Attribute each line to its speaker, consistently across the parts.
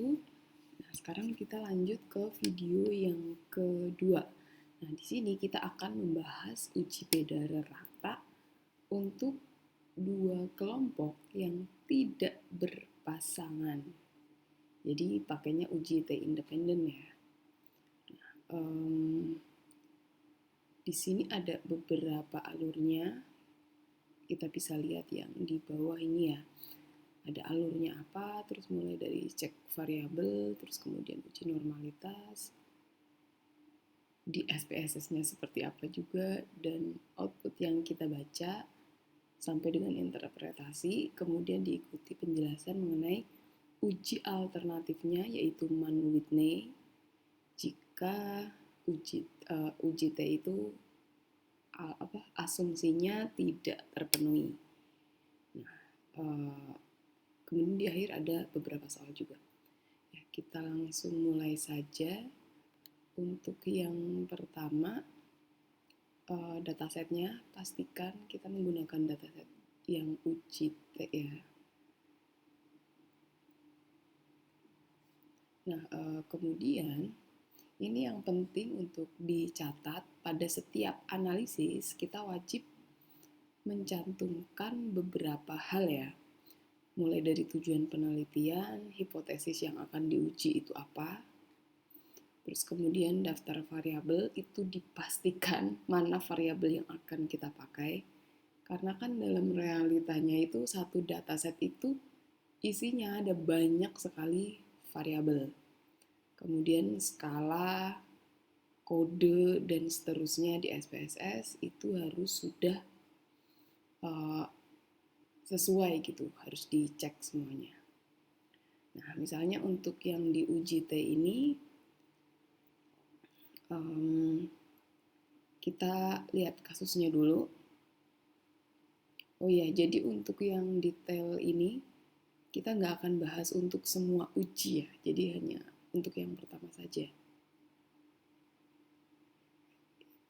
Speaker 1: Nah, sekarang kita lanjut ke video yang kedua. Nah, di sini kita akan membahas uji beda rata untuk dua kelompok yang tidak berpasangan. Jadi pakainya uji T independen ya. Di sini ada beberapa alurnya. Kita bisa lihat yang di bawah ini ya. Ada alurnya apa, terus mulai dari cek variabel, terus kemudian uji normalitas, di SPSS-nya seperti apa juga, dan output yang kita baca sampai dengan interpretasi, kemudian diikuti penjelasan mengenai uji alternatifnya yaitu Mann-Whitney jika uji T itu asumsinya tidak terpenuhi. Nah, kemudian di akhir ada beberapa soal juga. Ya, kita langsung mulai saja. Untuk yang pertama, datasetnya pastikan kita menggunakan dataset yang uji T ya. Nah, kemudian ini yang penting untuk dicatat pada setiap analisis, kita wajib mencantumkan beberapa hal ya. Mulai dari tujuan penelitian, hipotesis yang akan diuji itu apa, terus kemudian daftar variabel itu dipastikan mana variabel yang akan kita pakai. Karena kan dalam realitanya itu satu dataset itu isinya ada banyak sekali variabel. Kemudian skala, kode, dan seterusnya di SPSS itu harus sudah sesuai gitu, harus dicek semuanya. Nah, misalnya untuk yang diuji T ini, kita lihat kasusnya dulu. Oh ya, jadi untuk yang detail ini, kita nggak akan bahas untuk semua uji ya, jadi hanya untuk yang pertama saja.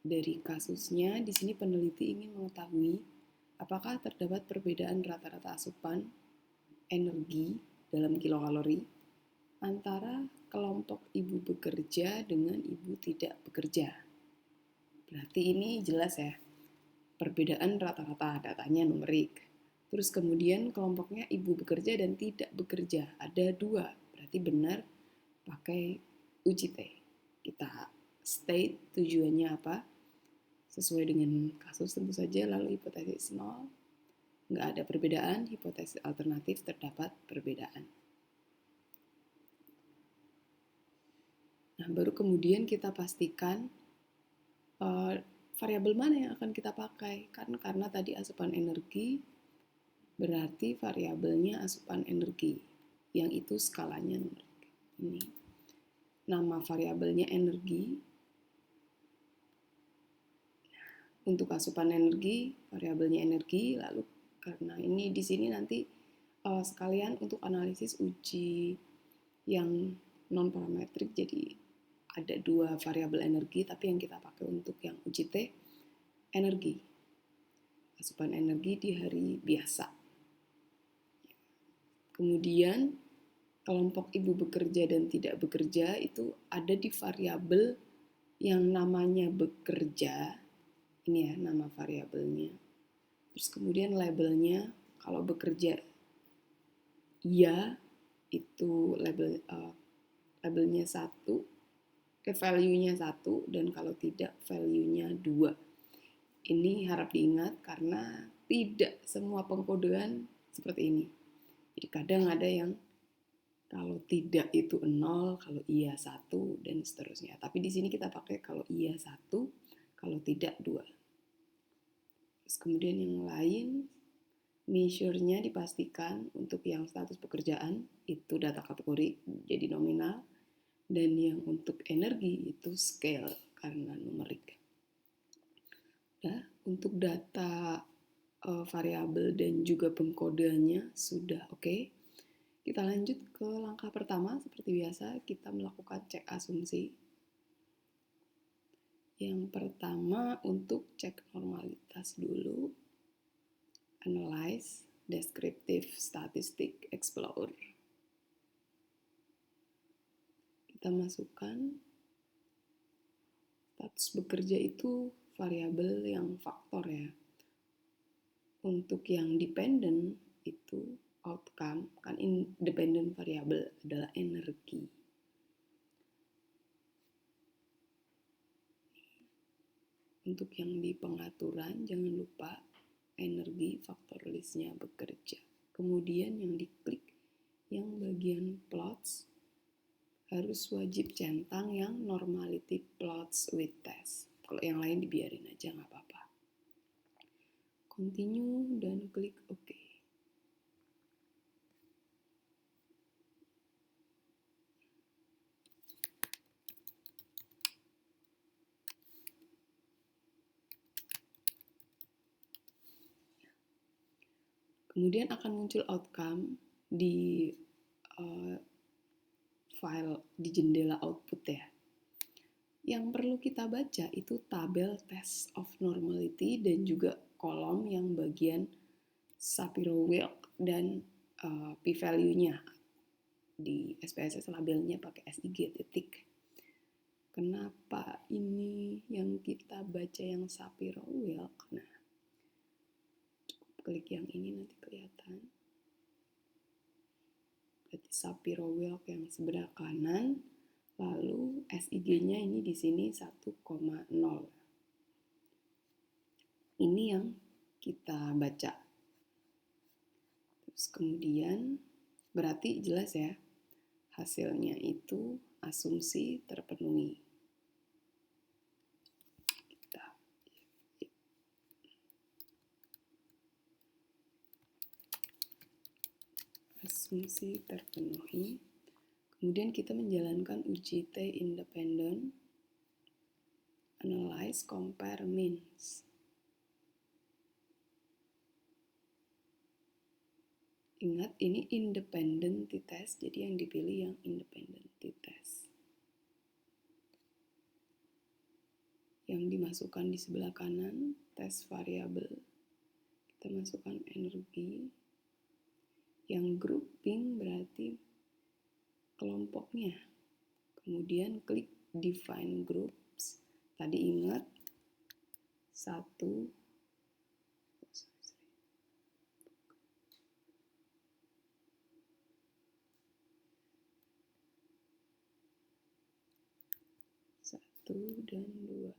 Speaker 1: Dari kasusnya, di sini peneliti ingin mengetahui apakah terdapat perbedaan rata-rata asupan energi dalam kilokalori antara kelompok ibu bekerja dengan ibu tidak bekerja. Berarti ini jelas ya, perbedaan rata-rata, datanya numerik. Terus kemudian kelompoknya ibu bekerja dan tidak bekerja, ada dua, berarti benar pakai uji T. Kita state tujuannya apa, sesuai dengan kasus tentu saja, lalu hipotesis 0, nggak ada perbedaan, hipotesis alternatif terdapat perbedaan. Nah, baru kemudian kita pastikan variabel mana yang akan kita pakai. Kan karena tadi asupan energi, berarti variabelnya asupan energi, yang itu skalanya numerik. Ini nama variabelnya energi. Untuk asupan energi, variabelnya energi, lalu karena ini di sini nanti sekalian untuk analisis uji yang non parametrik, jadi ada dua variabel energi, tapi yang kita pakai untuk yang uji T energi, asupan energi di hari biasa. Kemudian kelompok ibu bekerja dan tidak bekerja itu ada di variabel yang namanya bekerja. Ini ya nama variabelnya. Terus kemudian labelnya, kalau bekerja iya itu labelnya 1, value-nya 1, dan kalau tidak value-nya 2. Ini harap diingat karena tidak semua pengkodean seperti ini. Jadi kadang ada yang kalau tidak itu 0, kalau iya 1, dan seterusnya. Tapi di sini kita pakai kalau iya 1, kalau tidak 2. Terus kemudian yang lain, measure-nya dipastikan untuk yang status pekerjaan, itu data kategori jadi nominal, dan yang untuk energi itu scale karena numerik. Nah, untuk data variabel dan juga pengkodeannya sudah oke. Kita lanjut ke langkah pertama. Seperti biasa, kita melakukan cek asumsi. Yang pertama untuk cek normalitas dulu. Analyze, descriptive statistic, explore. kita masukkan status bekerja itu variabel yang faktor ya. Untuk yang dependent itu outcome, kan independent variable adalah energi. Untuk yang di pengaturan jangan lupa energi faktor listnya bekerja. Kemudian yang diklik yang bagian plots harus wajib centang yang normality plots with test. Kalau yang lain dibiarin aja nggak apa-apa. Continue dan klik OK. Kemudian akan muncul outcome di file di jendela output ya. Yang perlu kita baca itu tabel test of normality dan juga kolom yang bagian Shapiro-Wilk dan p-value-nya. Di SPSS labelnya pakai SIG titik. Kenapa ini yang kita baca yang Shapiro-Wilk? Nah, klik yang ini nanti kelihatan. Berarti Shapiro-Wilk yang sebelah kanan, lalu SIG-nya ini di sini 1,0. Ini yang kita baca. Terus kemudian berarti jelas ya, hasilnya itu asumsi terpenuhi. Asumsi terpenuhi. Kemudian kita menjalankan uji T independent, analyze, compare, means. Ingat ini independent t-test, jadi yang dipilih yang independent t-test. Yang dimasukkan di sebelah kanan, test variable. Kita masukkan energi. Yang grouping berarti kelompoknya. Kemudian klik define groups. Tadi ingat 1 dan 2.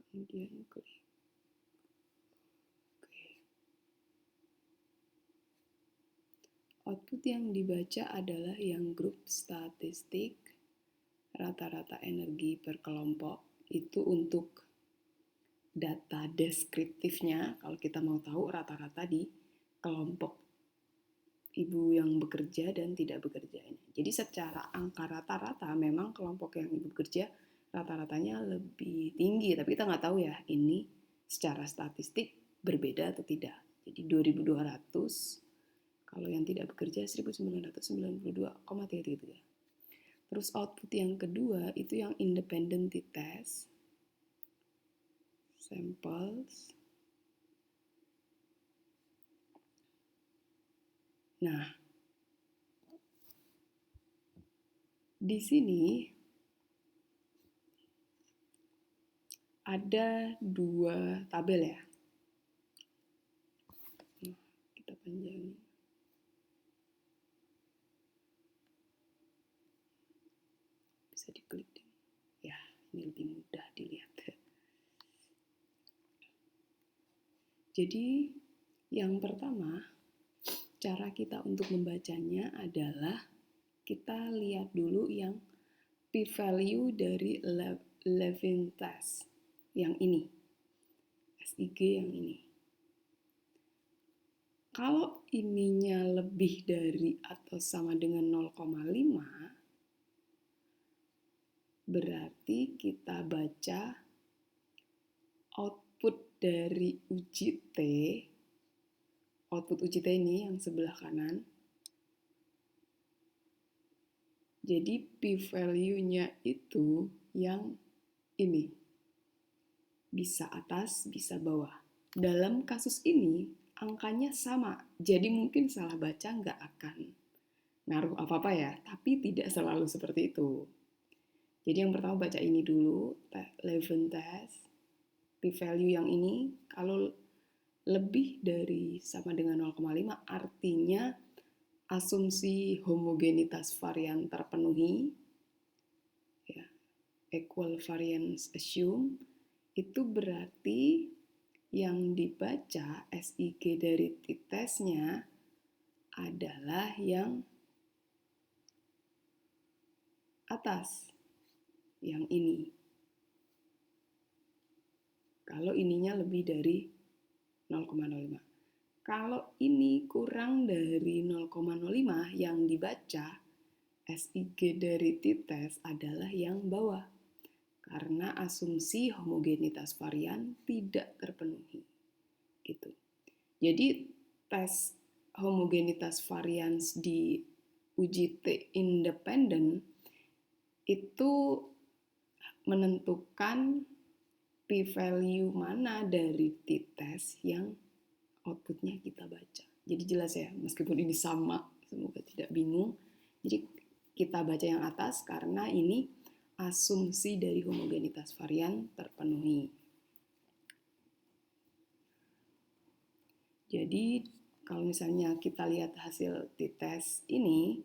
Speaker 1: Kemudian klik OK. Output yang dibaca adalah yang grup statistik rata-rata energi per kelompok. Itu untuk data deskriptifnya. Kalau kita mau tahu rata-rata di kelompok ibu yang bekerja dan tidak bekerja ini. Jadi secara angka rata-rata memang kelompok yang ibu bekerja rata-ratanya lebih tinggi, tapi kita nggak tahu ya ini secara statistik berbeda atau tidak. Jadi 2.200, kalau yang tidak bekerja 1.992,33. Terus output yang kedua itu yang independent t-test, samples. Nah, di sini ada 2 tabel ya. Nah, kita panjangin. Bisa diklik deh. Ya, ini lebih mudah dilihat. Jadi, yang pertama, cara kita untuk membacanya adalah kita lihat dulu yang p-value dari Levin test yang ini, SIG yang ini. Kalau ininya lebih dari atau sama dengan 0,5, berarti kita baca output dari uji T, output uji T ini yang sebelah kanan. Jadi p-value-nya itu yang ini. Bisa atas, bisa bawah. Dalam kasus ini, angkanya sama. Jadi mungkin salah baca nggak akan ngaruh apa-apa ya, tapi tidak selalu seperti itu. Jadi yang pertama baca ini dulu, Leuven test, p-value yang ini, kalau lebih dari sama dengan 0,5 artinya asumsi homogenitas varian terpenuhi, ya, equal variance assume, itu berarti yang dibaca SIG dari t-testnya adalah yang atas, yang ini. Kalau ininya lebih dari 0,05. Kalau ini kurang dari 0,05 yang dibaca, SIG dari t-test adalah yang bawah. Karena asumsi homogenitas varian tidak terpenuhi. Gitu. Jadi tes homogenitas varian di uji T independen itu menentukan p-value mana dari t-test yang outputnya kita baca. Jadi jelas ya, meskipun ini sama, semoga tidak bingung. Jadi kita baca yang atas karena ini asumsi dari homogenitas varian terpenuhi. Jadi kalau misalnya kita lihat hasil t-test ini,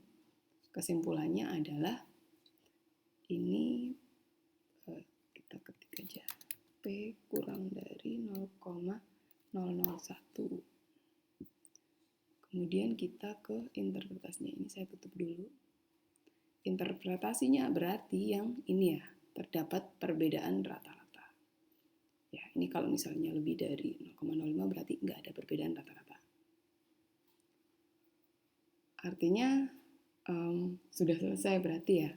Speaker 1: kesimpulannya adalah ini kita ketik aja P kurang dari 0,001. Kemudian kita ke interpretasinya. Ini saya tutup dulu. Interpretasinya berarti yang ini ya, terdapat perbedaan rata-rata. Ya, ini kalau misalnya lebih dari 0,05 berarti nggak ada perbedaan rata-rata. Artinya sudah selesai berarti ya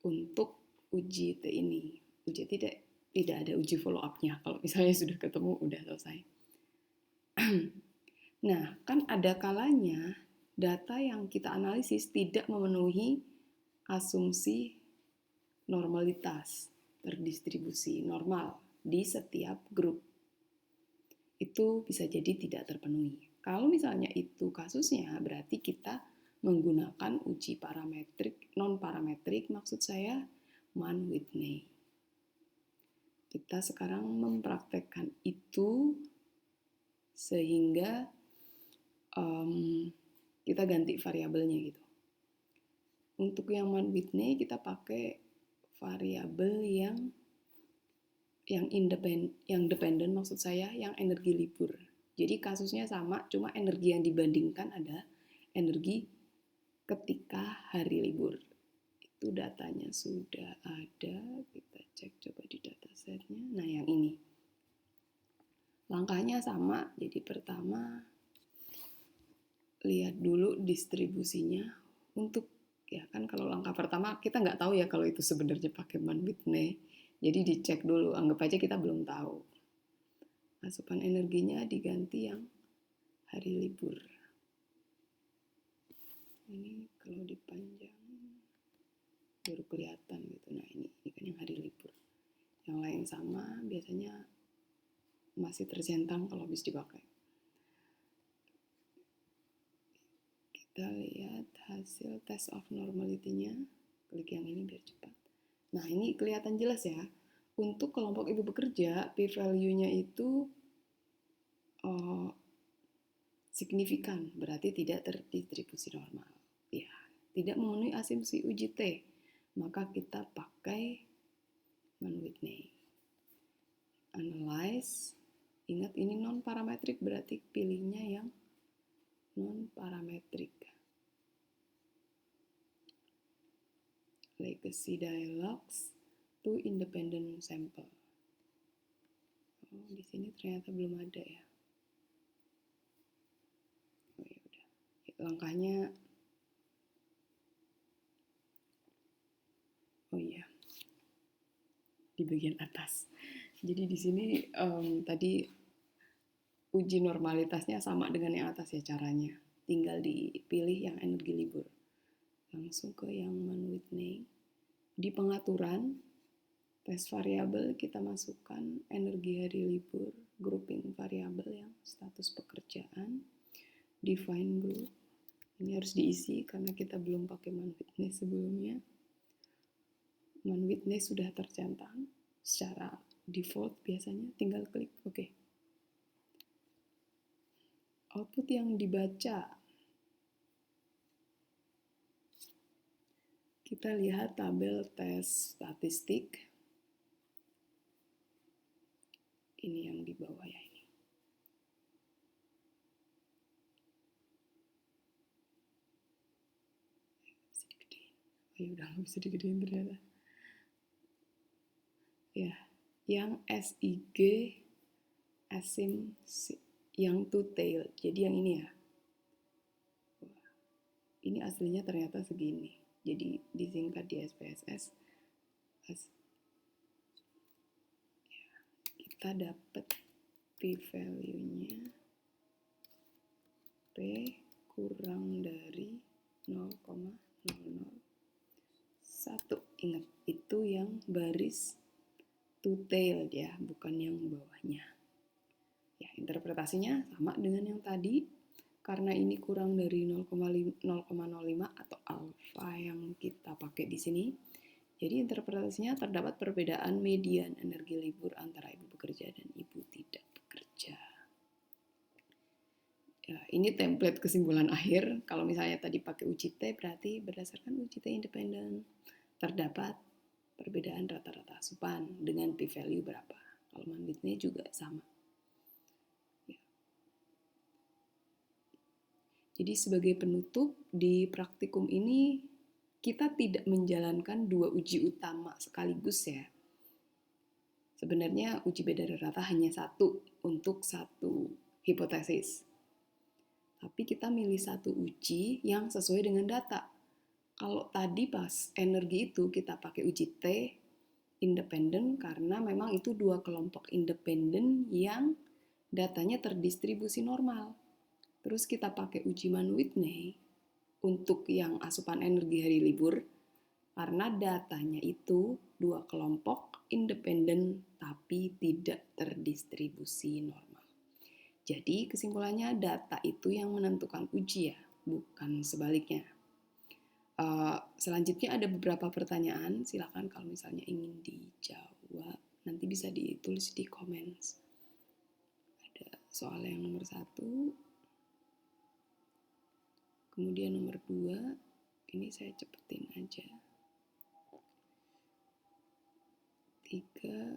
Speaker 1: untuk uji T ini. Uji tidak ada uji follow up-nya. Kalau misalnya sudah ketemu udah selesai. Nah, kan ada kalanya data yang kita analisis tidak memenuhi asumsi normalitas terdistribusi normal di setiap grup. Itu bisa jadi tidak terpenuhi. Kalau misalnya itu kasusnya, berarti kita menggunakan uji parametrik, non-parametrik, maksud saya Mann-Whitney. Kita sekarang mempraktekkan itu sehingga kita ganti variabelnya gitu. Untuk yang Mann-Whitney kita pakai variabel yang dependen maksud saya yang energi libur. Jadi kasusnya sama, cuma energi yang dibandingkan ada energi ketika hari libur. Itu datanya sudah ada, kita cek coba di datasetnya. Nah yang ini. Langkahnya sama, jadi pertama lihat dulu distribusinya untuk ya kan kalau langkah pertama kita nggak tahu ya kalau itu sebenarnya pakai Mann-Whitney. Jadi dicek dulu, anggap aja kita belum tahu. Asupan energinya diganti yang hari libur. Ini kalau dipanjang baru kelihatan gitu. Nah ini kan yang hari libur. Yang lain sama biasanya masih tercentang kalau habis dipakai. Kita lihat hasil test of normality-nya. Klik yang ini biar cepat. Nah ini kelihatan jelas ya. Untuk kelompok ibu bekerja, p-value-nya itu signifikan, berarti tidak terdistribusi normal. Ya, tidak memenuhi asumsi uji T, maka kita pakai Mann-Whitney. Analyze, ingat ini non-parametrik berarti pilihnya yang non-parametrik. Legacy dialogues to independent sample. Oh, di sini ternyata belum ada ya. Oh ya udah. Langkahnya oh iya. Di bagian atas. Jadi di sini tadi uji normalitasnya sama dengan yang atas ya caranya. Tinggal dipilih yang energi libur. Langsung ke yang Mann-Whitney. Di pengaturan tes variabel kita masukkan energi hari libur, grouping variabel yang status pekerjaan, define group. Ini harus diisi karena kita belum pakai man-witness sebelumnya. Man-witness sudah tercentang secara default biasanya, tinggal klik OK. Output yang dibaca, kita lihat tabel tes statistik. Ini yang di bawah ya ini. Bisa digedein. Oh ya udah nggak bisa digedein ternyata. Ya, yang SIG asim yang two tail. Jadi yang ini ya. Ini aslinya ternyata segini. Jadi disingkat di SPSS. Kita dapat p-value-nya P kurang dari 0,001. Ingat, itu yang baris two tail ya, bukan yang bawahnya. Ya, interpretasinya sama dengan yang tadi. Karena ini kurang dari 0,05 atau alfa yang kita pakai di sini. Jadi interpretasinya terdapat perbedaan median energi libur antara ibu bekerja dan ibu tidak bekerja. Ya, ini template kesimpulan akhir. Kalau misalnya tadi pakai uji T, berarti berdasarkan uji T independen terdapat perbedaan rata-rata asupan dengan p-value berapa. Kalau man-witness juga sama. Ya. Jadi sebagai penutup, di praktikum ini kita tidak menjalankan dua uji utama sekaligus ya. Sebenarnya uji beda rata hanya satu untuk satu hipotesis. Tapi kita milih satu uji yang sesuai dengan data. Kalau tadi pas energi itu kita pakai uji T independen karena memang itu dua kelompok independen yang datanya terdistribusi normal. Terus kita pakai uji man-Whitney untuk yang asupan energi hari libur karena datanya itu dua kelompok independen tapi tidak terdistribusi normal. Jadi kesimpulannya data itu yang menentukan uji ya, bukan sebaliknya. Selanjutnya ada beberapa pertanyaan, silakan kalau misalnya ingin dijawab, nanti bisa ditulis di komen. Ada soal yang nomor 1, kemudian nomor 2, ini saya cepetin aja. 3,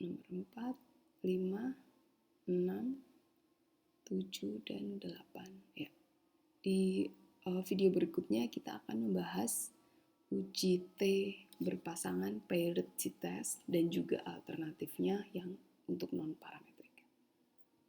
Speaker 1: nomor 4, 5, 6, 7, dan 8. Ya. Di video berikutnya kita akan membahas uji T berpasangan paired test dan juga alternatifnya yang untuk non-parameter.